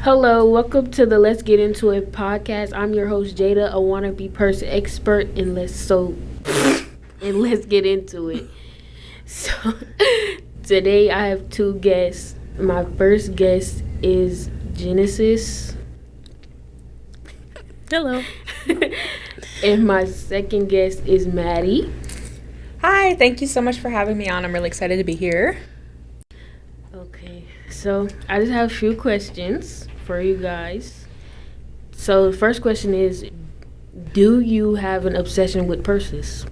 Hello, welcome to the Let's Get Into It podcast. I'm your host Jada, a wannabe person expert, and let's get into it. So today I have two guests. My first guest is Genesis. Hello. And my second guest is Maddie. Hi, thank you so much for having me on. I'm really excited to be here. Okay, so I just have a few questions for you guys. So the first question is, do you have an obsession with purses?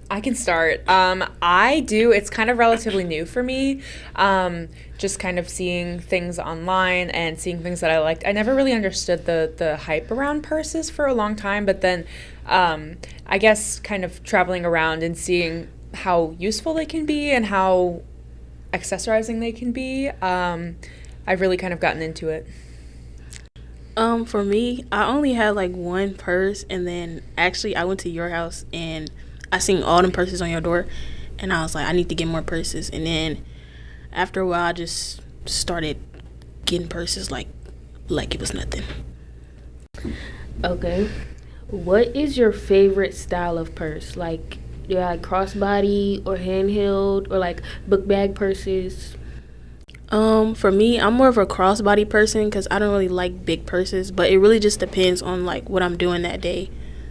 I can start. I do. It's kind of relatively new for me. Just kind of seeing things online and seeing things that I liked. I never really understood the hype around purses for a long time, but then I guess kind of traveling around and seeing how useful they can be and how accessorizing they can be, I've really kind of gotten into it. For me, I only had like one purse, and then actually I went to your house and I seen all them purses on your door, and I was like, I need to get more purses. And then after a while, I just started getting purses like it was nothing. Okay. What is your favorite style of purse? Like, do you like crossbody or handheld or like book bag purses? For me, I'm more of a crossbody person because I don't really like big purses, but it really just depends on like what I'm doing that day.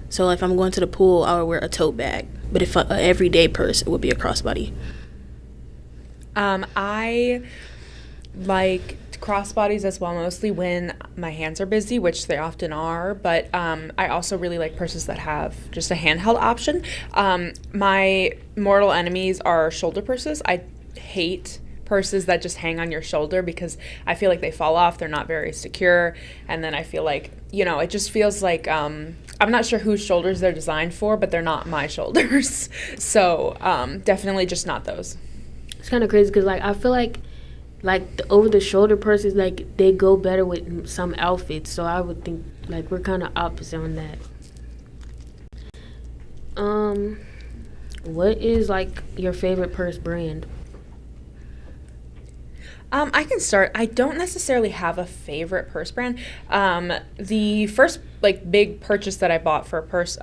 So if I'm going to the pool, I would wear a tote bag. But if an everyday purse, it would be a crossbody. I like crossbodies as well, mostly when my hands are busy, which they often are. But I also really like purses that have just a handheld option. My mortal enemies are shoulder purses. I hate purses that just hang on your shoulder because I feel like they fall off. They're not very secure. And then I feel like, it just feels like I'm not sure whose shoulders they're designed for, but they're not my shoulders. So definitely just not those. It's kind of crazy because like I feel like the over the shoulder purses, like they go better with some outfits. So I would think like we're kind of opposite on that. What is like your favorite purse brand? I can start. I don't necessarily have a favorite purse brand. The first big purchase that I bought for a purse,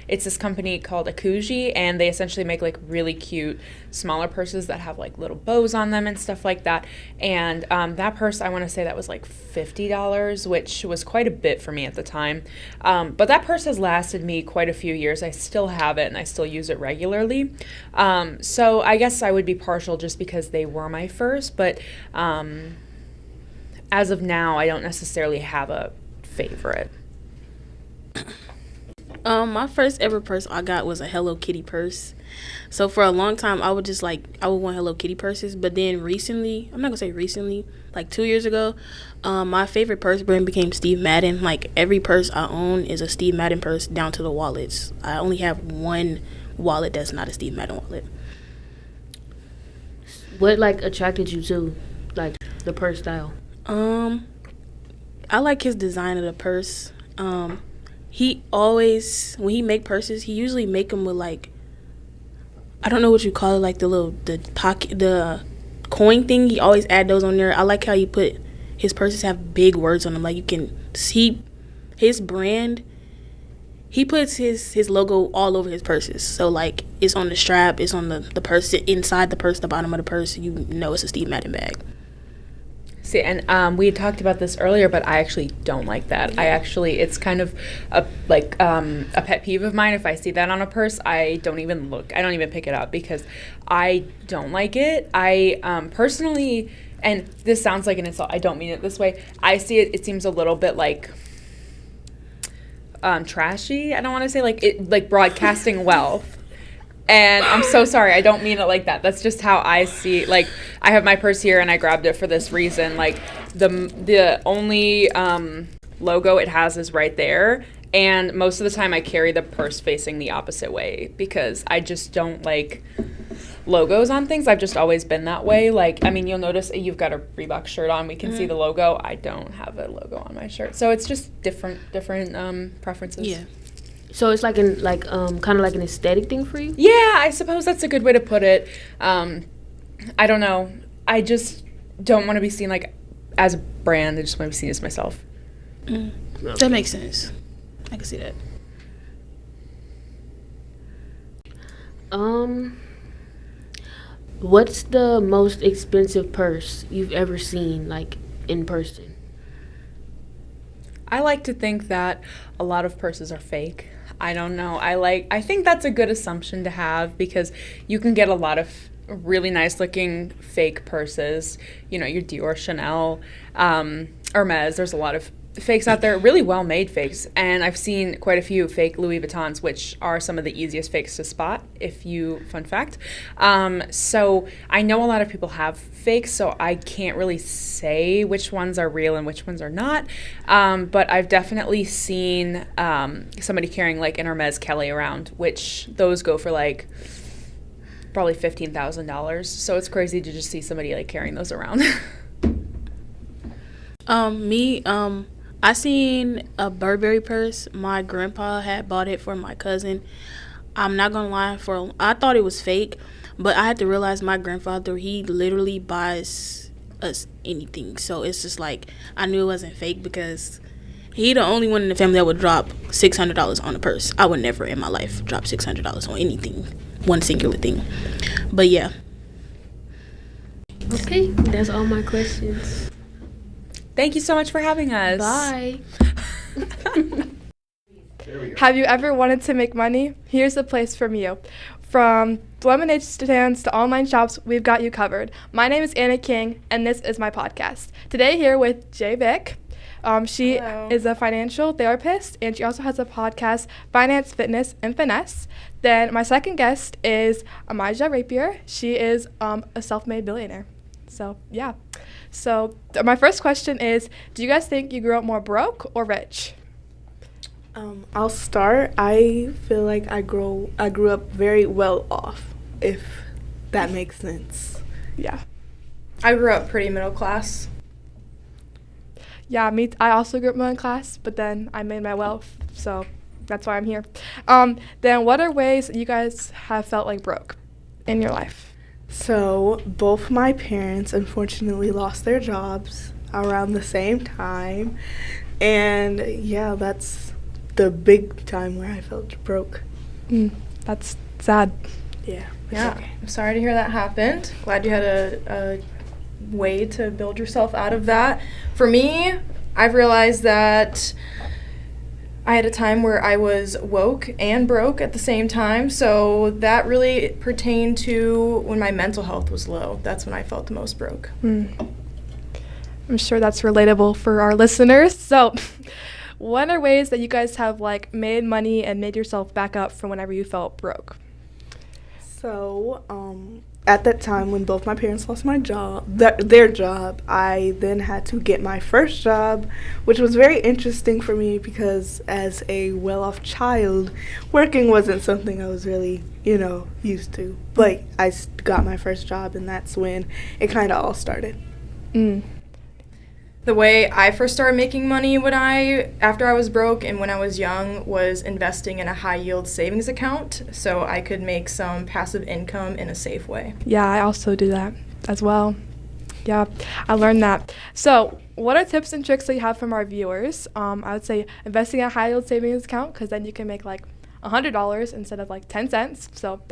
it's this company called Akuji, and they essentially make like really cute smaller purses that have like little bows on them and stuff like that. And that purse, I want to say that was like $50, which was quite a bit for me at the time. But that purse has lasted me quite a few years. I still have it and I still use it regularly. So I guess I would be partial just because they were my first, but as of now, I don't necessarily have a favorite. My first ever purse I got was a Hello Kitty purse. So for a long time, I would want Hello Kitty purses. But then recently, I'm not gonna say recently, like 2 years ago, my favorite purse brand became Steve Madden. Like every purse I own is a Steve Madden purse down to the wallets. I only have one wallet that's not a Steve Madden wallet. What like attracted you to like the purse style? I like his design of the purse. He always, when he make purses, he usually make them with like, I don't know what you call it, like the pocket, the coin thing. He always add those on there. I like how his purses have big words on them. Like you can see his brand. He puts his logo all over his purses. So like it's on the strap, it's on the purse, inside the purse, the bottom of the purse. You know it's a Steve Madden bag. See, and we had talked about this earlier, but I actually don't like that. Yeah. It's kind of a pet peeve of mine. If I see that on a purse, I don't even look. I don't even pick it up because I don't like it. I personally, and this sounds like an insult, I don't mean it this way. I see it seems a little bit like trashy. I don't want to say like broadcasting wealth. And I'm so sorry. I don't mean it like that. That's just how I see. Like, I have my purse here, and I grabbed it for this reason. Like, the only logo it has is right there. And most of the time, I carry the purse facing the opposite way because I just don't like logos on things. I've just always been that way. Like, I mean, you'll notice you've got a Reebok shirt on. We can see the logo. I don't have a logo on my shirt. So it's just different preferences. Yeah. So it's like kind of like an aesthetic thing for you? Yeah, I suppose that's a good way to put it. I don't know. I just don't want to be seen like as a brand, I just want to be seen as myself. Okay. That makes sense. I can see that. What's the most expensive purse you've ever seen, like, in person? I like to think that a lot of purses are fake. I don't know. I think that's a good assumption to have because you can get a lot of really nice looking fake purses. You know, your Dior, Chanel, Hermes. There's a lot of fakes out there, really well made fakes. And I've seen quite a few fake Louis Vuittons, which are some of the easiest fakes to spot, fun fact. So I know a lot of people have fakes, so I can't really say which ones are real and which ones are not. But I've definitely seen somebody carrying like an Hermes Kelly around, which those go for like probably $15,000. So it's crazy to just see somebody like carrying those around. I seen a Burberry purse. My grandpa had bought it for my cousin. I'm not gonna lie, I thought it was fake, but I had to realize my grandfather, he literally buys us anything. So it's just like I knew it wasn't fake because he the only one in the family that would drop $600 on a purse. I would never in my life drop $600 on anything, one singular thing. But yeah. Okay, that's all my questions. Thank you so much for having us. Bye. Have you ever wanted to make money? Here's the place from you. From lemonade stands to online shops, we've got you covered. My name is Anna King, and this is my podcast. Today here with Jay Vick. She Hello. is a financial therapist, and she also has a podcast, Finance, Fitness, and Finesse. Then my second guest is Amijah Rapier. She is a self-made billionaire. So, yeah. So my first question is, do you guys think you grew up more broke or rich? I'll start. I feel like I grew up very well off, if that makes sense. Yeah. I grew up pretty middle class. Yeah, I also grew up middle class, but then I made my wealth, so that's why I'm here. Then what are ways that you guys have felt like broke in your life? So both my parents unfortunately lost their jobs around the same time, and yeah, that's the big time where I felt broke. That's sad. Yeah. it's Yeah, okay. I'm sorry to hear that happened. Glad you had a way to build yourself out of that. For me, I've realized that I had a time where I was woke and broke at the same time, so that really pertained to when my mental health was low. That's when I felt the most broke. I'm sure that's relatable for our listeners. So what are ways that you guys have like made money and made yourself back up from whenever you felt broke? So, at that time when both my parents lost their job, I then had to get my first job, which was very interesting for me because as a well-off child, working wasn't something I was really, used to. But I got my first job, and that's when it kind of all started. The way I first started making money after I was broke and when I was young was investing in a high yield savings account so I could make some passive income in a safe way. Yeah, I also do that as well. Yeah, I learned that. So what are tips and tricks that you have from our viewers? I would say investing in a high yield savings account because then you can make like $100 instead of like 10 cents. So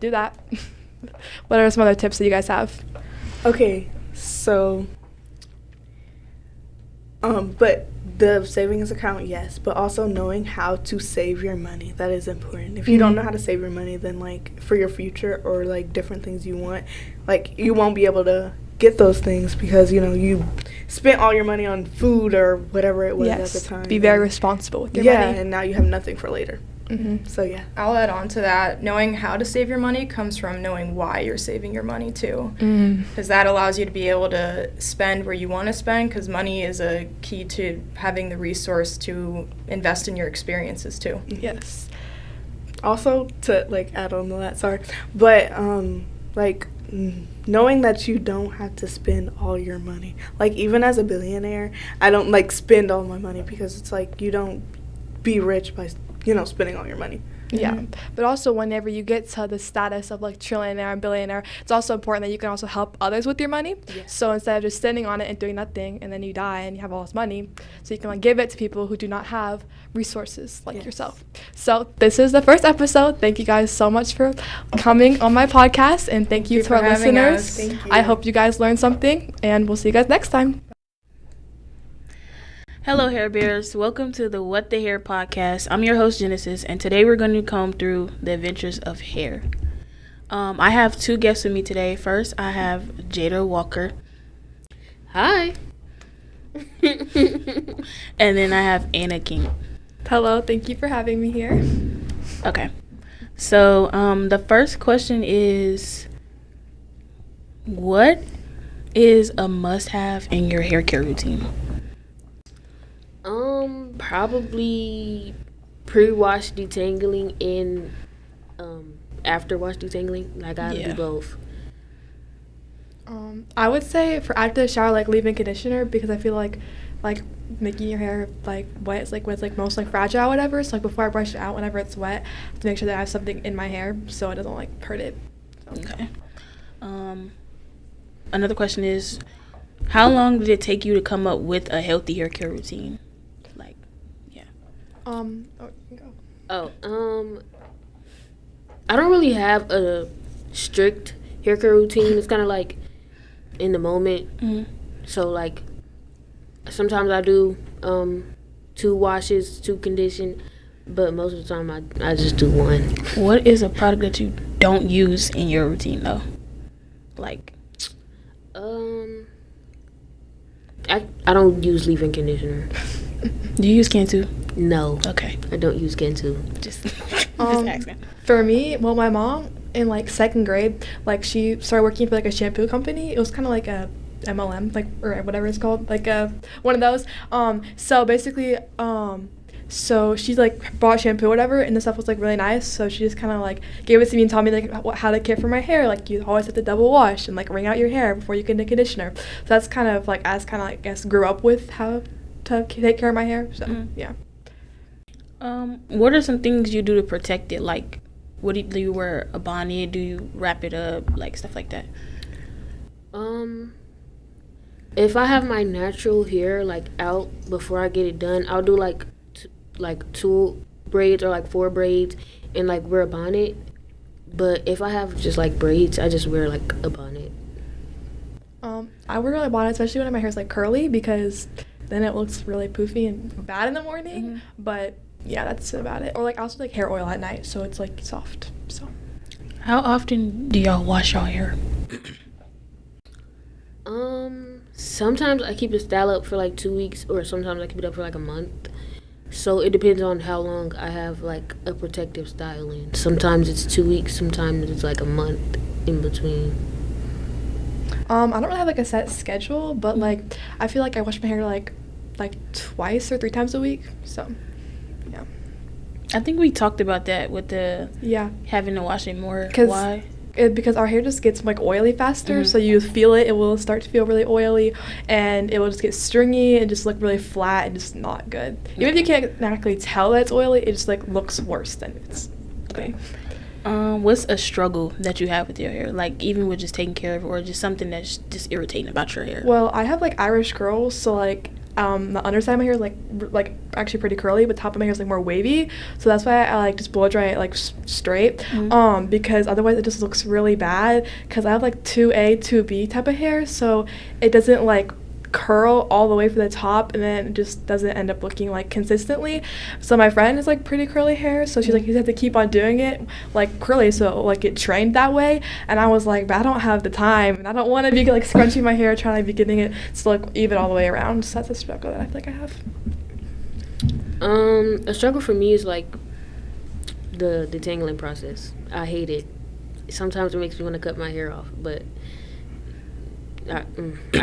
do that. What are some other tips that you guys have? Okay, so but the savings account, yes, but also knowing how to save your money, that is important. If you don't know how to save your money, then like for your future or like different things you want, like you won't be able to get those things because you spent all your money on food or whatever it was at the time. Be very responsible with your money. Yeah, and now you have nothing for later. So yeah. I'll add on to that. Knowing how to save your money comes from knowing why you're saving your money too. Because that allows you to be able to spend where you want to spend because money is a key to having the resource to invest in your experiences too. Yes. Also to like add on to that, sorry, but knowing that you don't have to spend all your money. Like even as a billionaire, I don't spend all my money because it's like you don't be rich by spending all your money. Yeah, but also whenever you get to the status of like trillionaire and billionaire, it's also important that you can also help others with your money. Yeah. So instead of just sitting on it and doing nothing, and then you die and you have all this money, so you can like give it to people who do not have resources like yourself. So this is the first episode. Thank you guys so much for coming on my podcast, and thank you to our listeners. Thank you. I hope you guys learned something, and we'll see you guys next time. Hello, Hair Bears. Welcome to the What the Hair podcast. I'm your host, Genesis, and today we're going to comb through the adventures of hair. I have two guests with me today. First, I have Jada Walker. Hi. And then I have Anna King. Hello, thank you for having me here. Okay. So, the first question is, what is a must-have in your hair care routine? Probably pre-wash detangling and after wash detangling. Like I do both. I would say for after the shower, like leave-in conditioner, because I feel like making your hair like wet is like when it's like most like fragile or whatever. So like before I brush it out, whenever it's wet, I have to make sure that I have something in my hair so it doesn't like hurt it. So. Okay. Another question is, how long did it take you to come up with a healthy hair care routine? Like, yeah. Oh, you can go. I don't really have a strict hair care routine. It's kind of like in the moment. Mm-hmm. So like sometimes I do 2 washes, 2 condition, but most of the time I just do 1. What is a product that you don't use in your routine though? Like, I don't use leave-in conditioner. do you use Cantu? No. Okay. I don't use Cantu. Just asking. For me, well, my mom in like 2nd grade, like she started working for like a shampoo company. It was kind of like a MLM, like, or whatever it's called, like one of those. So basically, so she like bought shampoo or whatever, and the stuff was like really nice. So she just kind of like gave it to me and taught me like how to care for my hair. Like you always have to double wash and like wring out your hair before you get into conditioner. So that's kind of like I guess grew up with how to take care of my hair. So yeah. What are some things you do to protect it? Like, do you wear a bonnet? Do you wrap it up? Like stuff like that. If I have my natural hair like out before I get it done, I'll do like 2 braids or like 4 braids and like wear a bonnet. But if I have just like braids, I just wear like a bonnet. I wear a bonnet, especially when my hair's like curly, because then it looks really poofy and bad in the morning. Mm-hmm. But yeah, that's about it. Or like I also like hair oil at night, so it's like soft. So How often do y'all wash y'all hair? Sometimes I keep the style up for like 2 weeks, or sometimes I keep it up for like a month. So it depends on how long I have like a protective style in. Sometimes it's 2 weeks, sometimes it's like a month in between. I don't really have like a set schedule, but like I feel like I wash my hair like twice or 3 times a week. So yeah. I think we talked about that with the having to wash it more. Why? Because our hair just gets like oily faster, so you feel it will start to feel really oily, and it will just get stringy and just look really flat and just not good. Even if you can't exactly tell that it's oily, it just like looks worse than it's okay. What's a struggle that you have with your hair, like even with just taking care of it, or just something that's just irritating about your hair? Well, I have like Irish curls, so like the underside of my hair is like actually pretty curly, but top of my hair is like more wavy. So that's why I like just blow dry it like straight, because otherwise it just looks really bad. Because I have like 2A, 2B type of hair, so it doesn't like curl all the way from the top, and then it just doesn't end up looking like consistently. So my friend has like pretty curly hair, so she's like, you have to keep on doing it like curly, so like it trained that way. And I was like, but I don't have the time, and I don't want to be like scrunching my hair trying to be getting it to look even all the way around. So that's a struggle that I feel like I have. A struggle for me is like the detangling process. I hate it. Sometimes it makes me want to cut my hair off, but I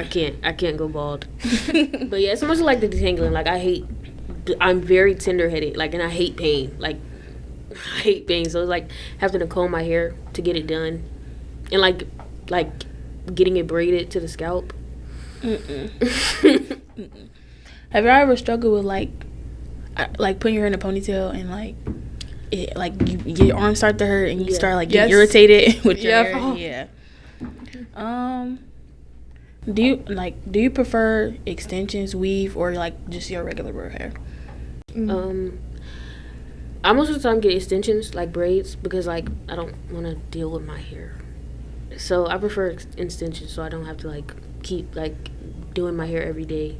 can't go bald. But yeah, it's much like the detangling. Like I'm very tender-headed, like, and I hate pain. Like, I hate pain. So it's like having to comb my hair to get it done, and like getting it braided to the scalp. Have you ever struggled with like putting your hair in a ponytail and like like your arms start to hurt and you Yeah. start like getting Yes. irritated with your Yep. hair. Yeah. Do you prefer extensions, weave, or like just your regular real hair? I most of the time get extensions, like braids, because like I don't want to deal with my hair. So I prefer extensions, so I don't have to like keep like doing my hair every day.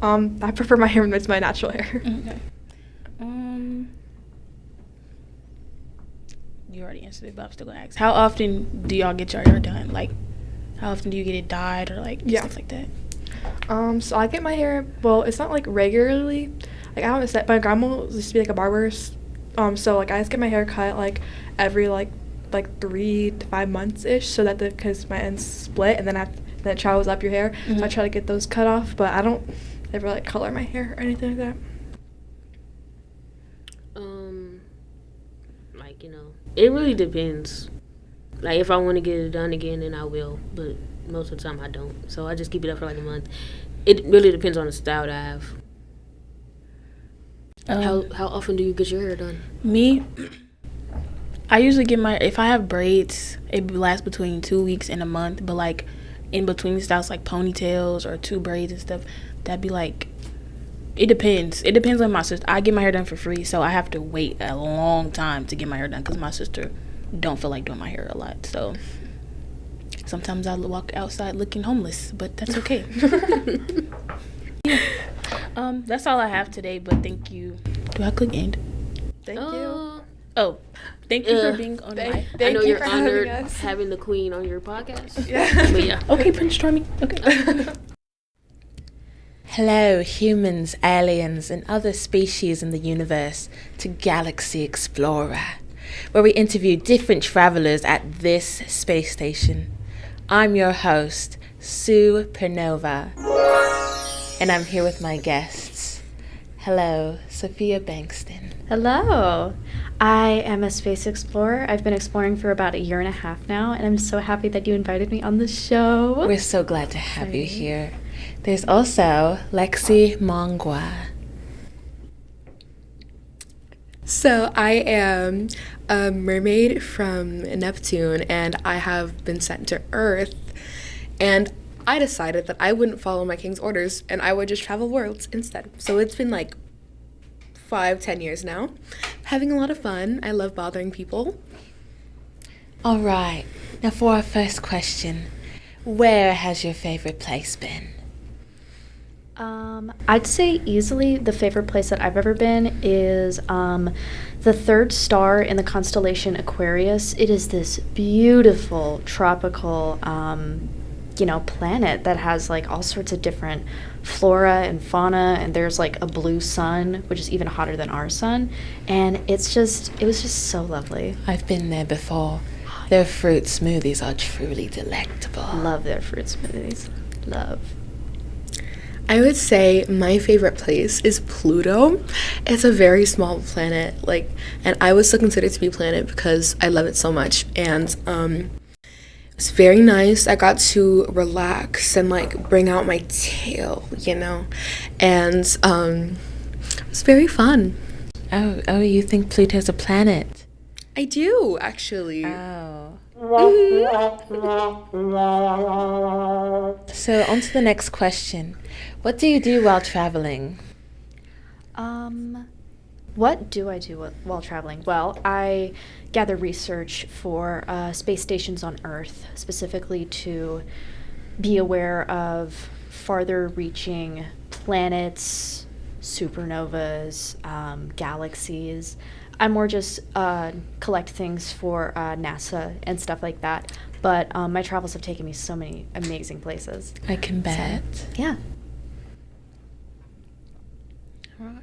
I prefer my hair when it's my natural hair. Okay. You already answered it, but I'm still gonna ask. How often do y'all get your hair done? Like, how often do you get it dyed or like stuff like that? So I get my hair, well, it's not like regularly. Like I haven't set, my grandma used to be like a barber. So like I just get my hair cut like every like 3 to 5 months ish, so that because my ends split and then then it travels up your hair. So I try to get those cut off, but I don't ever like color my hair or anything like that. Like, it really depends. Like, if I want to get it done again, then I will. But most of the time, I don't. So I just keep it up for like a month. It really depends on the style that I have. How often do you get your hair done? Me, I usually get if I have braids, it lasts between 2 weeks and a month. But like in between styles, like ponytails or 2 braids and stuff, that'd be like, it depends. It depends on my sister. I get my hair done for free, so I have to wait a long time to get my hair done because my sister don't feel like doing my hair a lot. So sometimes I walk outside looking homeless, but that's okay. Yeah. That's all I have today, but thank you. Do I click end? Thank you. Oh, thank you for being on my... I know you you're for having honored us. having the queen on your podcast. Yeah. But yeah. Okay, Prince Charming. Okay. Hello, humans, aliens, and other species in the universe, to Galaxy Explorer, where we interview different travelers at this space station. I'm your host, Sue Pernova, and I'm here with my guests. Hello, Sophia Bankston. Hello. I am a space explorer. I've been exploring for about 1.5 years now, and I'm so happy that you invited me on the show. We're so glad to have you here. There's also Lexi Mongwa. So I am a mermaid from Neptune, and I have been sent to Earth, and I decided that I wouldn't follow my king's orders and I would just travel worlds instead. So it's been like 5-10 years now. Having a lot of fun. I love bothering people. All right, now for our first question. Where has your favorite place been? I'd say easily the favorite place that I've ever been is the third star in the constellation Aquarius. It is this beautiful tropical, planet that has like all sorts of different flora and fauna, and there's like a blue sun, which is even hotter than our sun, and it was just so lovely. I've been there before. Their fruit smoothies are truly delectable. Love their fruit smoothies. Love. I would say my favorite place is Pluto. It's a very small planet, and I would still consider it to be a planet because I love it so much. And it's very nice. I got to relax and bring out my tail, and it's very fun. Oh, you think Pluto's a planet? I do, actually. Oh. So on to the next question. What do you do while traveling? What do I do while traveling? Well, I gather research for space stations on Earth, specifically to be aware of farther reaching planets, supernovas, galaxies. I more just collect things for NASA and stuff like that. But my travels have taken me so many amazing places. I can bet. So, yeah. Right.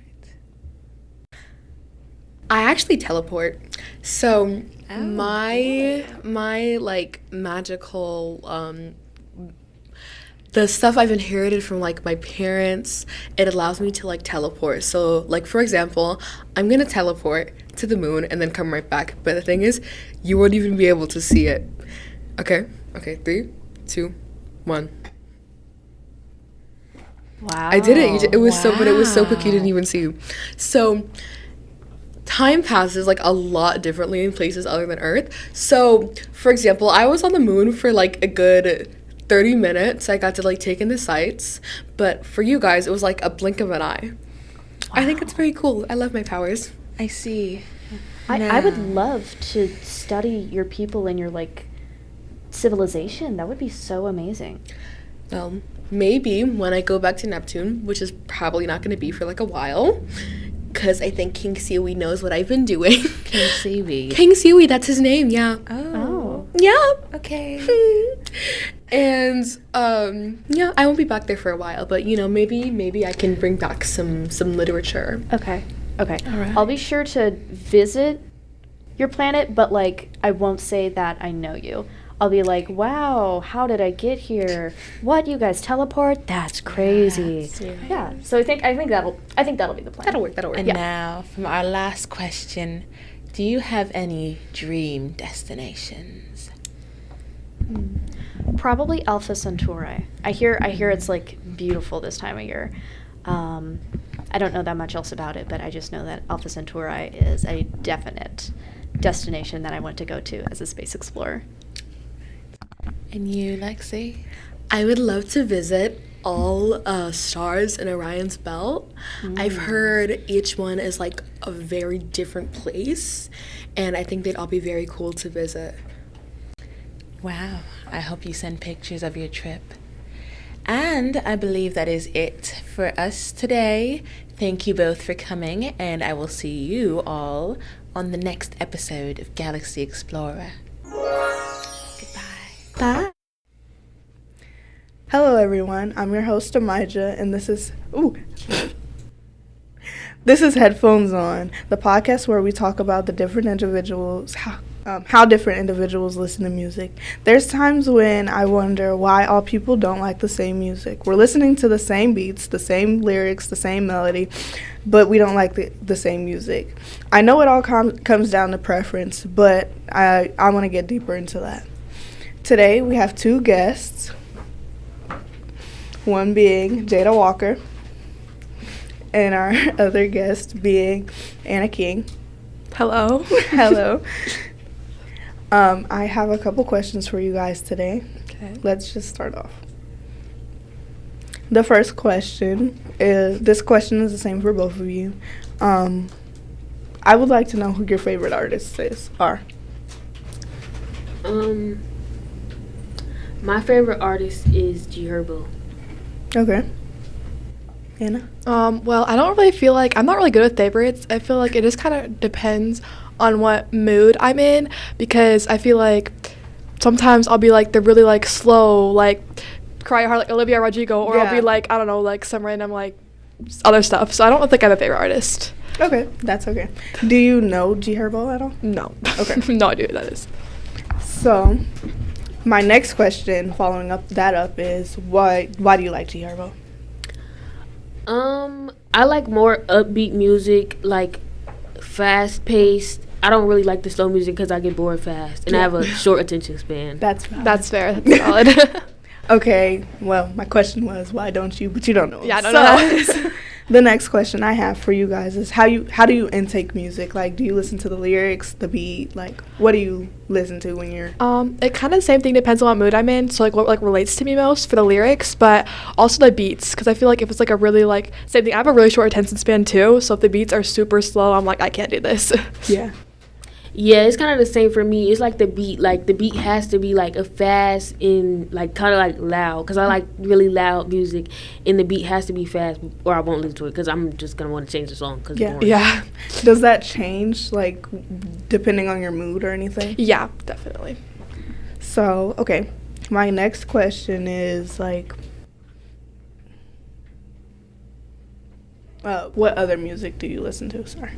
I actually teleport. So my magical the stuff I've inherited from my parents, it allows me to teleport. So for example, I'm gonna teleport to the moon and then come right back. But the thing is, you won't even be able to see it. Okay, 3, 2, 1. Wow. I did it. It was so, but it was so quick you didn't even see. So time passes like a lot differently in places other than Earth. So, for example, I was on the moon for like a good 30 minutes. I got to like take in the sights, but for you guys, it was like a blink of an eye. I think it's pretty cool. I love my powers. I see. I would love to study your people and your like civilization. That would be so amazing. Maybe when I go back to Neptune, which is probably not going to be for like a while, because I think King Seaweed knows what I've been doing. King Seaweed. King Seaweed, that's his name, yeah. Oh. Yeah. Okay. And yeah, I won't be back there for a while, but you know, maybe I can bring back some literature. Okay. Okay. All right. I'll be sure to visit your planet, but like I won't say that I know you. I'll be like, wow, how did I get here? What, you guys teleport? That's crazy. Yeah. So I think that'll be the plan. That'll work. And now, from our last question, do you have any dream destinations? Probably Alpha Centauri. I hear it's like beautiful this time of year. I don't know that much else about it, but I just know that Alpha Centauri is a definite destination that I want to go to as a space explorer. And you, Lexi? I would love to visit all stars in Orion's belt. I've heard each one is like a very different place, and I think they'd all be very cool to visit. Wow. I hope you send pictures of your trip. And I believe that is it for us today. Thank you both for coming, and I will see you all on the next episode of Galaxy Explorer. Bye. Hello, everyone. I'm your host, Amija, and this is this is Headphones On, the podcast where we talk about the different individuals, how different individuals listen to music. There's times when I wonder why all people don't like the same music. We're listening to the same beats, the same lyrics, the same melody, but we don't like the same music. I know it all comes down to preference, but I want to get deeper into that. Today we have two guests, one being Jada Walker, and our other guest being Anna King. Hello. Hello. I have a couple questions for you guys today. Okay. Let's just start off. The first question is, this question is the same for both of you. I would like to know who your favorite artists are. My favorite artist is G Herbo. Okay. Anna? Well, I don't really feel like I'm not really good with favorites. I feel like it just kind of depends on what mood I'm in, because I feel like sometimes I'll be like the really like slow, like cry hard like Olivia Rodrigo, or I'll be like, I don't know, like some random like other stuff. So I don't think I have a favorite artist. Okay, that's okay. Do you know G Herbo at all? No. Okay. No idea who that is. So, my next question, following that up, is why do you like G Herbo? I like more upbeat music, like fast paced. I don't really like the slow music because I get bored fast, and I have a short attention span. That's valid. That's fair. That's valid. Okay, well, my question was why don't you, but you don't know. Yeah, I don't know that. The next question I have for you guys is how do you intake music? Like, do you listen to the lyrics, the beat? Like, what do you listen to when you're... It kind of the same thing, depends on what mood I'm in. So like what like relates to me most for the lyrics, but also the beats, because I feel like if it's like a really like same thing. I have a really short attention span too, so if the beats are super slow, I'm like, I can't do this. Yeah. Yeah, it's kind of the same for me. It's like the beat has to be like a fast and like kind of like loud, because I like really loud music, and the beat has to be fast or I won't listen to it because I'm just going to want to change the song. Cause Yeah. Yeah. Does that change, like, depending on your mood or anything? Yeah, definitely. So, okay, my next question is, like, what other music do you listen to? Sorry.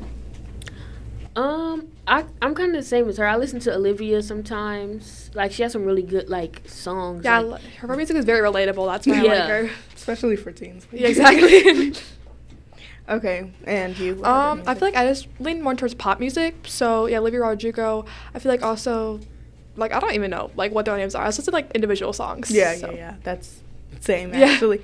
I'm kind of the same as her. I listen to Olivia sometimes. Like, she has some really good like songs. Yeah, like, her music is very relatable. That's why I like her. Especially for teens. Yeah, exactly. Okay, and you? What other I feel like I just lean more towards pop music. So yeah, Olivia Rodrigo. I feel like also, like I don't even know like what their names are. I just listen to like individual songs. Yeah, so. yeah. That's same Yeah. actually.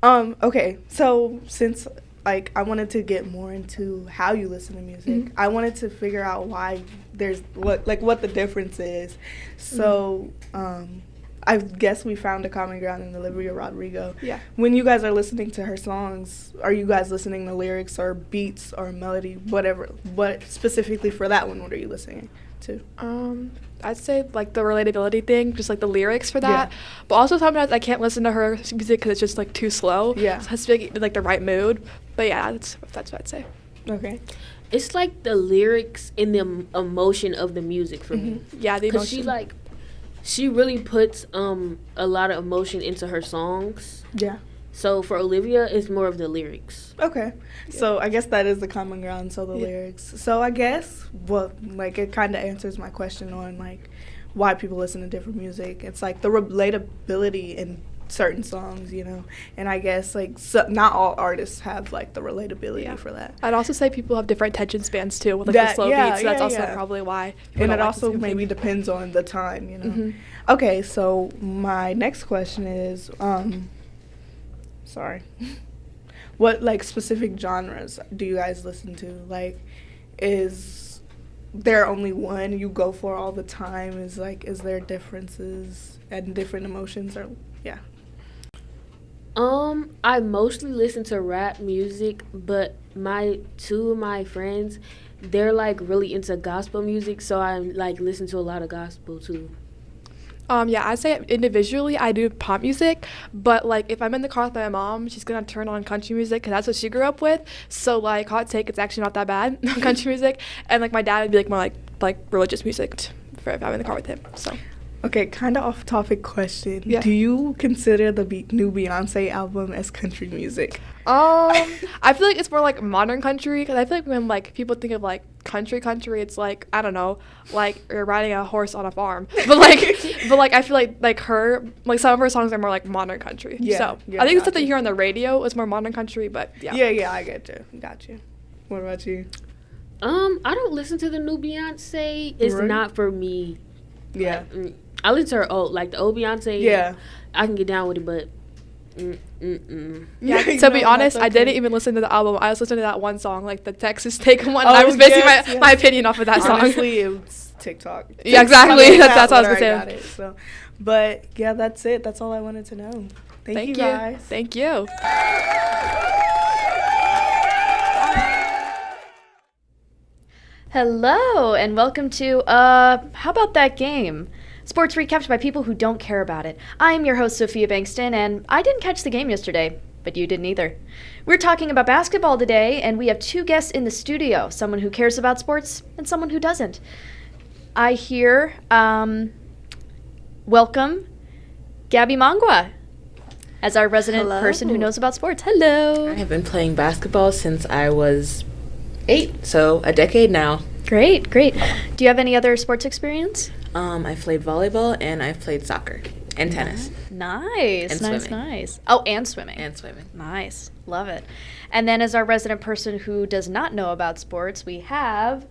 Okay, so since like, I wanted to get more into how you listen to music. I wanted to figure out why there's what the difference is. So, I guess we found a common ground in Olivia Rodrigo. Yeah. When you guys are listening to her songs, are you guys listening to lyrics or beats or melody, whatever? What specifically for that one? What are you listening to? I'd say like the relatability thing, just like the lyrics for that. Yeah. But also sometimes I can't listen to her music because it's just like too slow. Yeah. So it has to be like the right mood. But yeah, that's what I'd say. Okay. It's like the lyrics and the emotion of the music for me. Yeah, the emotion. Because she really puts a lot of emotion into her songs. Yeah. So for Olivia, it's more of the lyrics. Okay. Yeah. So I guess that is the common ground, so the lyrics. So I guess, well, like, it kind of answers my question on, like, why people listen to different music. It's, like, the relatability in certain songs, you know. And I guess, like, not all artists have, like, the relatability for that. I'd also say people have different attention spans, too, with, like, the slow beats. So that's also probably why. And it also maybe depends on the time, you know. Okay, so my next question is, sorry. What, like, specific genres do you guys listen to? Like, is there only one you go for all the time? Is there differences and different emotions? Or yeah. I mostly listen to rap music, but two of my friends, they're, like, really into gospel music, so I, like, listen to a lot of gospel, too. Yeah, I'd say individually I do pop music, but, like, if I'm in the car with my mom, she's going to turn on country music because that's what she grew up with. So, like, hot take, it's actually not that bad, country music. And, like, my dad would be, like, more, like religious music if I'm in the car with him, so. Okay, kind of off-topic question. Yeah. Do you consider the new Beyonce album as country music? I feel like it's more like modern country, because I feel like when, like, people think of, like, country, it's like, I don't know, like you're riding a horse on a farm. But like I feel like her, like, some of her songs are more like modern country. Yeah. So Yeah, I think it's something you hear on the radio is more modern country, but yeah. Yeah, I get you. Got you. What about you? I don't listen to the new Beyonce. It's not for me. Yeah. Like, I listen to her like the old Beyonce. Yeah. I can get down with it, but Yeah, to be honest, I didn't even listen to the album. I just listened to that one song, like the Texas Take one. And I was basing my opinion off of that song. Honestly, it's TikTok. Yeah, exactly. That's what I was going to say. So, but yeah, that's it. That's all I wanted to know. Thank you guys. Thank you. Hello, and welcome to, how about that game? Sports recaps by people who don't care about it. I'm your host, Sophia Bankston, and I didn't catch the game yesterday, but you didn't either. We're talking about basketball today, and we have two guests in the studio, someone who cares about sports and someone who doesn't. I hear, welcome Gabby Mangwa as our resident person who knows about sports. Hello. I have been playing basketball since I was 8, so a decade now. Great. Do you have any other sports experience? I've played volleyball and I've played soccer and tennis. Nice. And nice. swimming. Nice. Oh, and swimming. And swimming. Nice. Love it. And then as our resident person who does not know about sports, we have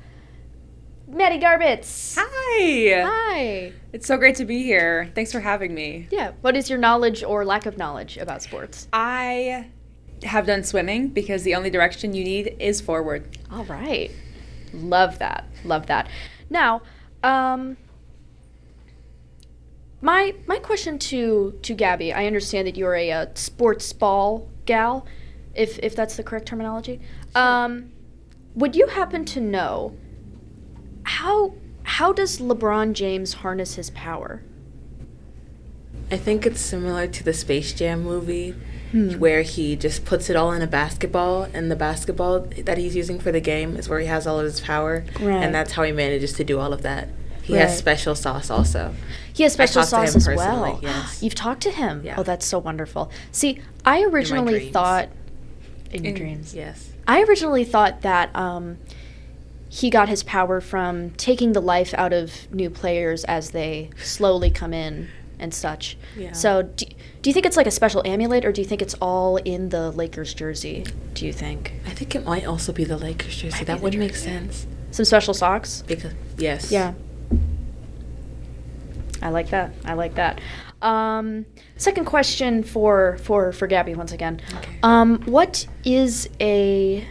Maddie Garbitz. Hi. Hi. It's so great to be here. Thanks for having me. Yeah. What is your knowledge or lack of knowledge about sports? I have done swimming because the only direction you need is forward. All right. Love that. Now, my question to Gabby, I understand that you're a sports ball gal, if that's the correct terminology. Sure. Would you happen to know how does LeBron James harness his power? I think it's similar to the Space Jam movie, where he just puts it all in a basketball, and the basketball that he's using for the game is where he has all of his power, and that's how he manages to do all of that. He has special sauce also. He has special sauce as well. Yes. You've talked to him? Yeah. Oh, that's so wonderful. See, I originally thought... In your dreams? Yes. I originally thought that he got his power from taking the life out of new players as they slowly come in and such. Yeah. So do you think it's like a special amulet, or do you think it's all in the Lakers jersey, do you think? I think it might also be the Lakers jersey. That would make sense. Some special socks? Because, yes. Yeah. I like that. Second question for Gabby once again. Okay. What is a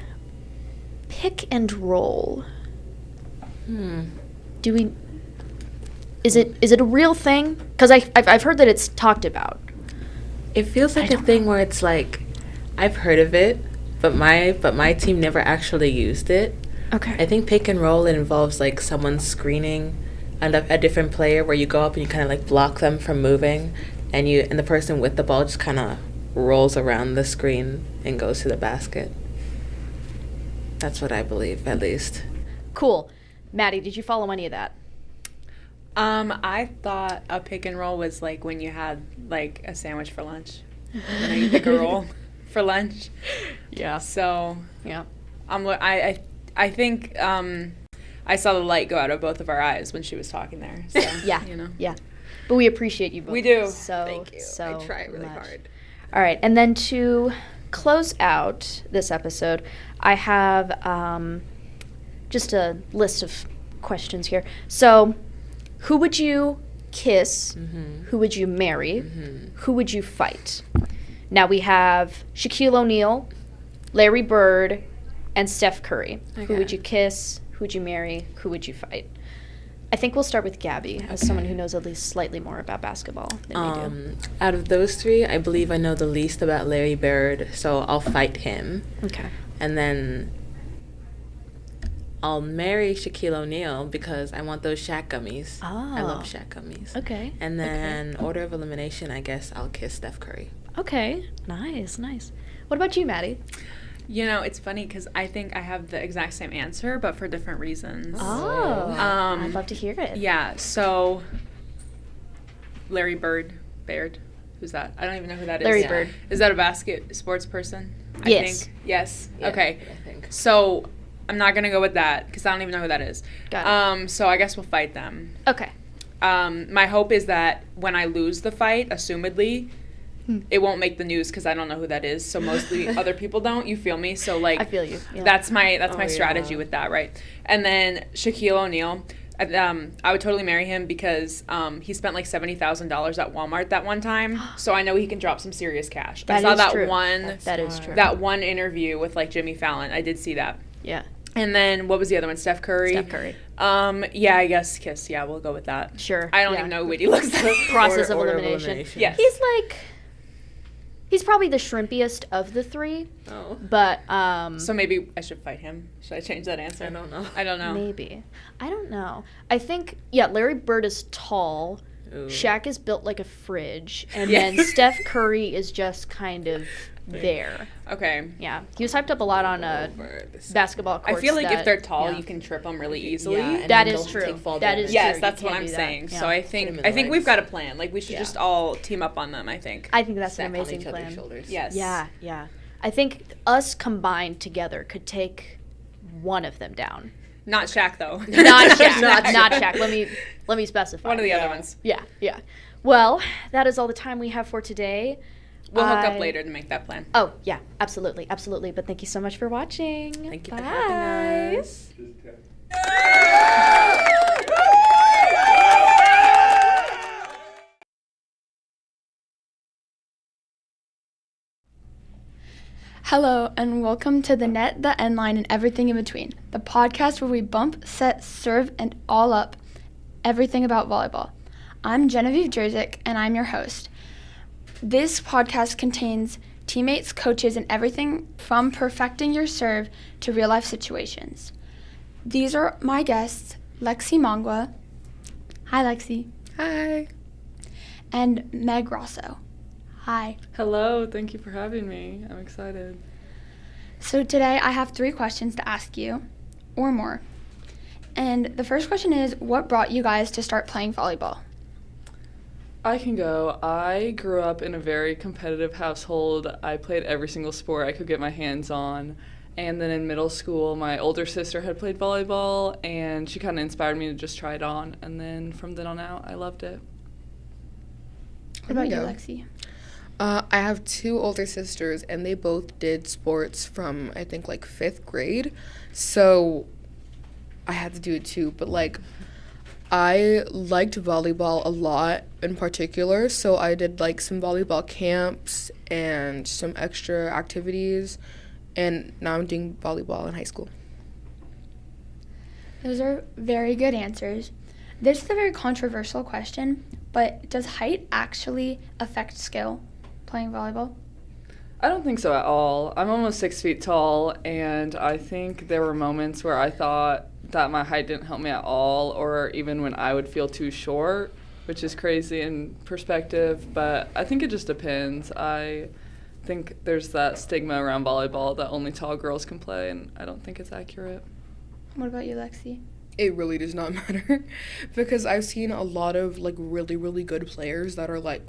pick and roll? Is it a real thing? Because I've heard that it's talked about. It feels like a thing where it's like, I've heard of it, but my team never actually used it. Okay. I think pick and roll, it involves like someone screening a different player, where you go up and you kind of like block them from moving, and the person with the ball just kind of rolls around the screen and goes to the basket. That's what I believe, at least. Cool. Maddie, did you follow any of that? I thought a pick and roll was like when you had like a sandwich for lunch. And then you pick a roll for lunch. Yeah. So Yeah. I think I saw the light go out of both of our eyes when she was talking there. So, Yeah. you know. Yeah. But we appreciate you both. We do. So, Thank you. So I try really much. hard. All right. And then to close out this episode, I have just a list of questions here. So, who would you kiss? Mm-hmm. Who would you marry? Mm-hmm. Who would you fight? Now we have Shaquille O'Neal, Larry Bird, and Steph Curry. Who Okay. would you kiss? Who would you marry? Who would you fight? I think we'll start with Gabby, as someone who knows at least slightly more about basketball than we do. Out of those three, I believe I know the least about Larry Bird, so I'll fight him. Okay. And then I'll marry Shaquille O'Neal because I want those Shaq gummies. Oh. I love Shaq gummies. Okay. And then order of elimination, I guess I'll kiss Steph Curry. Okay. Nice, nice. What about you, Maddie? You know, it's funny because I think I have the exact same answer, but for different reasons. Oh. I'd love to hear it. Yeah, so Larry Bird, Baird. Who's that? I don't even know who that is. Larry Bird. Is that a sports person? Yes. I think. Yes. Yeah, Okay. I think. So I'm not going to go with that because I don't even know who that is. Got it. So I guess we'll fight them. Okay. My hope is that when I lose the fight, assumedly, it won't make the news because I don't know who that is. So mostly other people don't. You feel me? So like I feel you. Yeah. that's my strategy yeah. with that, right? And then Shaquille O'Neal, I would totally marry him because he spent like $70,000 at Walmart that one time. So I know he can drop some serious cash. I saw is that true. one. That is true. That one interview with like Jimmy Fallon. I did see that. Yeah. And then what was the other one? Steph Curry. Steph Curry. Yeah, I guess kiss. Yeah, we'll go with that. Sure. I don't Yeah. even know what he looks like. Process of Order elimination. Yes. He's probably the shrimpiest of the three, Oh. but So maybe I should fight him. Should I change that answer? I don't know. I don't know. maybe. I don't know. I think Larry Bird is tall. Ooh. Shaq is built like a fridge, and Yeah. then Steph Curry is just kind of there. Okay. Yeah, he was hyped up a lot on basketball courts. I feel like if they're tall, yeah. you can trip them really easily. Yeah, and That then is they'll true. take fall That damage. is Yes, true. that's You what can't I'm do that. saying. Yeah. So I Hit 'em think in the we've legs. got a plan. Like we should Yeah. just all team up on them. I think. I think that's Stack an on amazing each other's plan. shoulders. Yes. Yeah. I think us combined together could take one of them down. Not Shaq though. Not Shaq. Not Shaq. Let me specify. One of the other ones. Yeah. Well, that is all the time we have for today. We'll hook up later to make that plan. Oh, yeah, absolutely. But thank you so much for watching. Thank you Bye. for having us. Hello, and welcome to The Net, The End Line, and Everything in Between, the podcast where we bump, set, serve, and all up everything about volleyball. I'm Genevieve Jerzyk, and I'm your host. This podcast contains teammates, coaches, and everything from perfecting your serve to real-life situations. These are my guests, Lexi Mangwa. Hi, Lexi. Hi. And Meg Rosso. Hi. Hello, thank you for having me. I'm excited. So today I have 3 questions to ask you, or more. And the first question is, what brought you guys to start playing volleyball? I can go. I grew up in a very competitive household. I played every single sport I could get my hands on. And then in middle school, my older sister had played volleyball, and she kind of inspired me to just try it on. And then from then on out, I loved it. What about you, go. Lexi? I have 2 older sisters, and they both did sports from, I think, like 5th grade. So I had to do it too. But, like, I liked volleyball a lot in particular, so I did like some volleyball camps and some extra activities, and now I'm doing volleyball in high school. Those are very good answers. This is a very controversial question, but does height actually affect skill playing volleyball? I don't think so at all. I'm almost 6 feet tall, and I think there were moments where I thought that my height didn't help me at all, or even when I would feel too short, which is crazy in perspective, but I think it just depends. I think there's that stigma around volleyball that only tall girls can play, and I don't think it's accurate. What about you, Lexi? It really does not matter because I've seen a lot of like really, really good players that are like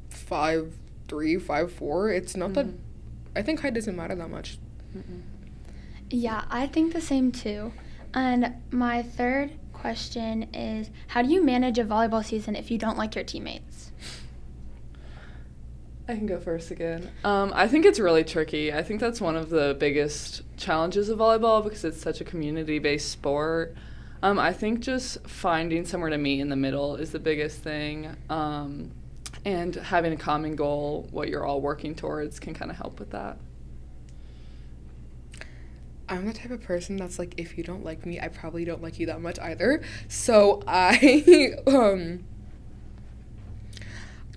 5'3", 5'4". It's not that, I think height doesn't matter that much. Yeah, I think the same too. And my third question is, how do you manage a volleyball season if you don't like your teammates? I can go first again. I think it's really tricky. I think that's one of the biggest challenges of volleyball because it's such a community-based sport. I think just finding somewhere to meet in the middle is the biggest thing. And having a common goal, what you're all working towards, can kind of help with that. I'm the type of person that's like, if you don't like me, I probably don't like you that much either. So I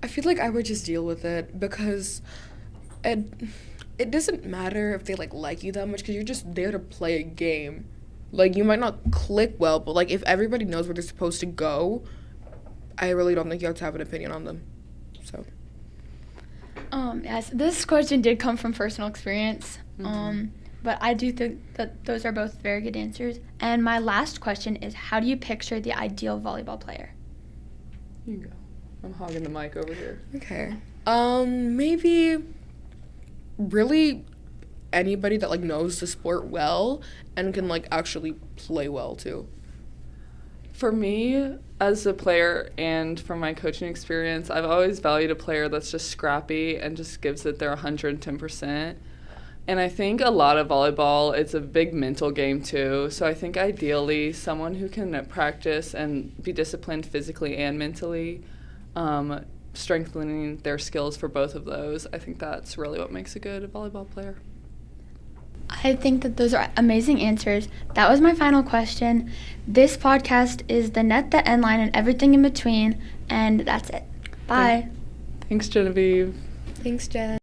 feel like I would just deal with it because it doesn't matter if they like you that much because you're just there to play a game. Like, you might not click well, but like if everybody knows where they're supposed to go, I really don't think you have to have an opinion on them. So. Yes, this question did come from personal experience. But I do think that those are both very good answers. And my last question is, how do you picture the ideal volleyball player? You can go. I'm hogging the mic over here. Okay. Maybe really anybody that like knows the sport well and can like actually play well too. For me, as a player and from my coaching experience, I've always valued a player that's just scrappy and just gives it their 110%. And I think a lot of volleyball, it's a big mental game too. So I think ideally someone who can practice and be disciplined physically and mentally, strengthening their skills for both of those. I think that's really what makes a good volleyball player. I think that those are amazing answers. That was my final question. This podcast is the net, the end line, and everything in between. And that's it. Bye. Thanks, Genevieve. Thanks, Jen.